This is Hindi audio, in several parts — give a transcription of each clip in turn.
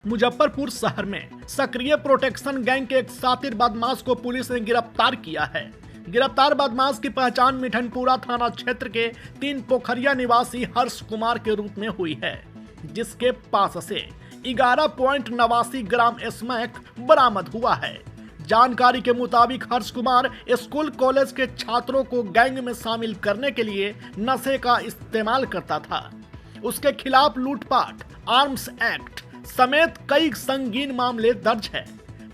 मुजफ्फरपुर शहर में सक्रिय प्रोटेक्शन गैंग के एक शातिर बदमाश को पुलिस ने गिरफ्तार किया है। गिरफ्तार बदमाश की पहचान मिठनपुरा थाना क्षेत्र के 3 पोखरिया निवासी हर्ष कुमार के रूप में हुई है, जिसके पास से 11.89 ग्राम स्मैक बरामद हुआ है। जानकारी के मुताबिक हर्ष कुमार स्कूल कॉलेज के छात्रों को गैंग में शामिल करने के लिए नशे का इस्तेमाल करता था। उसके खिलाफ लूटपाट, आर्म्स एक्ट समेत कई संगीन मामले दर्ज है।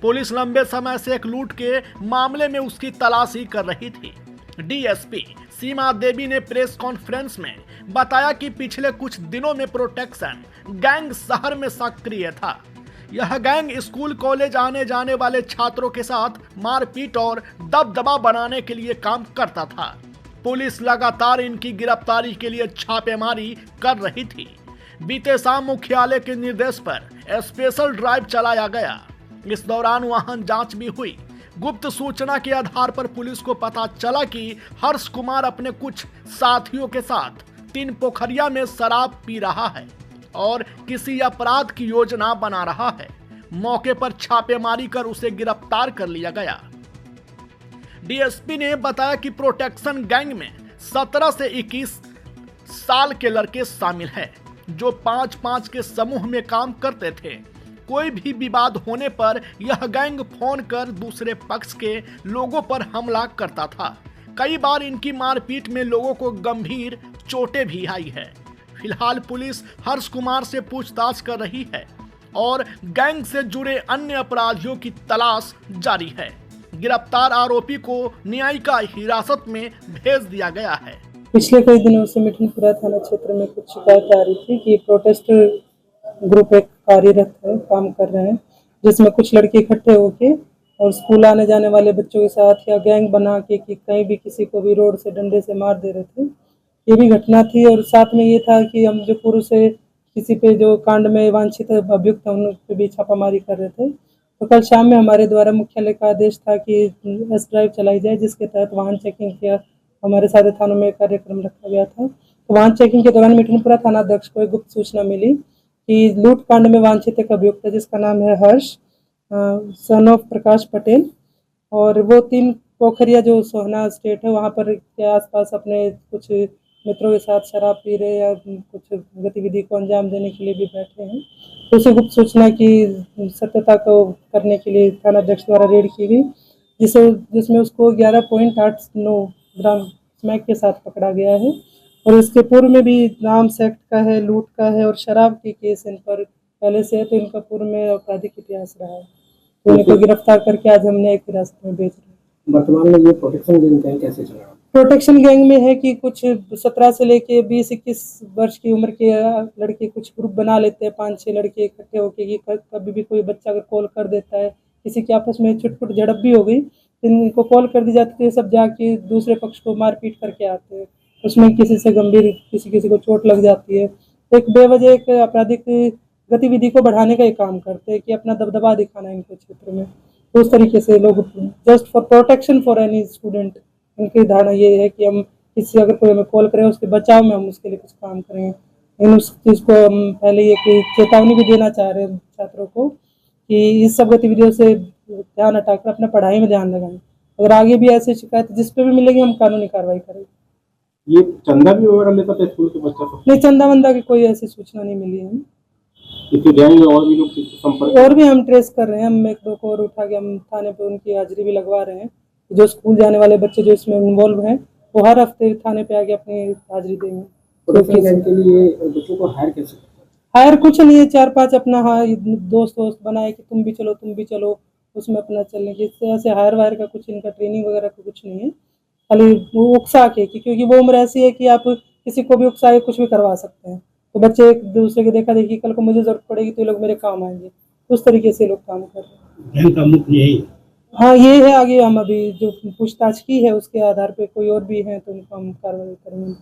पुलिस लंबे समय से एक लूट के मामले में उसकी तलाशी कर रही थी। डीएसपी सीमा देवी ने प्रेस कॉन्फ्रेंस में बताया कि पिछले कुछ दिनों में प्रोटेक्शन गैंग शहर में सक्रिय था। यह गैंग स्कूल कॉलेज आने जाने वाले छात्रों के साथ मारपीट और दबदबा बनाने के लिए काम करता था। पुलिस लगातार इनकी गिरफ्तारी के लिए छापेमारी कर रही थी। बीते शाम मुख्यालय के निर्देश पर स्पेशल ड्राइव चलाया गया। इस दौरान वाहन जांच भी हुई। गुप्त सूचना के आधार पर पुलिस को पता चला कि हर्ष कुमार अपने कुछ साथियों के साथ 3 पोखरिया में शराब पी रहा है और किसी अपराध की योजना बना रहा है। मौके पर छापेमारी कर उसे गिरफ्तार कर लिया गया। डीएसपी ने बताया कि प्रोटेक्शन गैंग में 17 से 21 साल के लड़के शामिल हैं, जो 5-5 के समूह में काम करते थे। कोई भी विवाद होने पर यह गैंग फोन कर दूसरे पक्ष के लोगों पर हमला करता था। कई बार इनकी मारपीट में लोगों को गंभीर चोटें भी आई है। फिलहाल पुलिस हर्ष कुमार से पूछताछ कर रही है और गैंग से जुड़े अन्य अपराधियों की तलाश जारी है। गिरफ्तार आरोपी को न्यायिक हिरासत में भेज दिया गया है। पिछले कई दिनों से मिठनपुरा थाना क्षेत्र में कुछ शिकायत आ रही थी कि प्रोटेस्ट ग्रुप एक कार्यरत है, काम कर रहे हैं, जिसमें कुछ लड़के इकट्ठे होके और स्कूल आने जाने वाले बच्चों के साथ या गैंग बना के कि कहीं भी किसी को भी रोड से डंडे से मार दे रहे थे। ये भी घटना थी और साथ में ये था कि हम जो पूर्व से किसी पे जो कांड में वांछित अभियुक्त हैं उन पे भी छापामारी कर रहे थे। तो कल शाम में हमारे द्वारा मुख्यालय का आदेश था कि एस ड्राइव चलाई जाए, जिसके तहत वाहन चेकिंग किया। हमारे सारे थानों में कार्यक्रम रखा गया था। तो वाहन चेकिंग के दौरान मिठनपुरा थाना अध्यक्ष को एक गुप्त सूचना मिली कि लूट कांड में वांछित एक अभियुक्त है, जिसका नाम है हर्ष, सन ऑफ प्रकाश पटेल, और वो 3 पोखरिया जो सोहना स्टेट है वहाँ पर के आसपास अपने कुछ मित्रों के साथ शराब पी रहे या कुछ गतिविधि को अंजाम देने के लिए भी बैठे हैं। तो उसी गुप्त सूचना की सत्यता को करने के लिए थाना अध्यक्ष द्वारा रेड की गई, जिसमें उसको 11.89 ग्राम स्मैक के साथ पकड़ा गया है। और इसके पूर्व में भी आर्म्स एक्ट का है, लूट का है और शराब के केस इन पर पहले से है। तो इनका पूर्व में आपराधिक इतिहास रहा है। तो इनको गिरफ्तार करके आज हमने एक हिरासत में भेज दिया। वर्तमान में ये प्रोटेक्शन गैंग कैसे चल रहा है? प्रोटेक्शन गैंग में है कि कुछ 17 से लेके 20-21 वर्ष की उम्र के लड़के कुछ ग्रुप बना लेते हैं, 5-6 लड़के इकट्ठे होके कि कभी भी कोई बच्चा अगर कॉल कर देता है, किसी की आपस में छुटपुट झड़प भी हो गई, इनको कॉल कर दी जाती है, सब जाके दूसरे पक्ष को मारपीट करके आते हैं। उसमें किसी से गंभीर किसी को चोट लग जाती है। तो एक बेवजह एक आपराधिक गतिविधि को बढ़ाने का ये काम करते हैं कि अपना दबदबा दिखाना इनको क्षेत्र में। तो उस तरीके से लोग just for protection for any student, इनकी धारणा ये है कि हम किसी अगर कोई हमें कॉल करें उसके बचाव में हम उसके लिए कुछ काम करें। इन उस चीज़ को हम पहले एक चेतावनी भी देना चाह रहे हैं छात्रों को कि इस सब गतिविधियों से ध्यान हटाकर अपना पढ़ाई में ध्यान लगाएं। अगर आगे भी ऐसी शिकायत जिस पे भी मिलेगी हम कानूनी कार्रवाई करेंगे। ये चंदा भी वगैरह लेता था स्कूल के बच्चा को? नहीं, चंदा वंदा की कोई ऐसी सूचना नहीं मिली है। इसके गैंग में और भी लोग संपर्क और भी हम ट्रेस कर रहे हैं। हम 1-2 को और उठा के हम थाने पे उनकी हाजिरी भी लगवा रहे हैं। जो स्कूल जाने वाले बच्चे जो इसमें इन्वॉल्व हैं वो हर हफ्ते थाने पे आके अपनी हाजिरी देंगे। प्रोटेक्शन गैंग के लिए बच्चों को हायर कैसे? हायर कुछ नहीं है, 4-5 अपना दोस्त बनाए कि तुम भी चलो, उसमें अपना चलने की। ऐसे हायर वायर का कुछ इनका ट्रेनिंग वगैरह का कुछ नहीं है। खाली वो उकसा के क्योंकि वो उम्र ऐसी है कि आप किसी को भी उकसा के कुछ भी करवा सकते हैं। तो बच्चे एक दूसरे के देखा देखी, कल को मुझे जरूरत पड़ेगी तो ये लोग मेरे काम आएंगे। उस तरीके से लोग काम कर रहे हैं। गैंग का मुख्य यही है? हाँ, ये है। आगे हम अभी जो पूछताछ की है उसके आधार पे कोई और भी है तो उनको हम कार्रवाई करेंगे।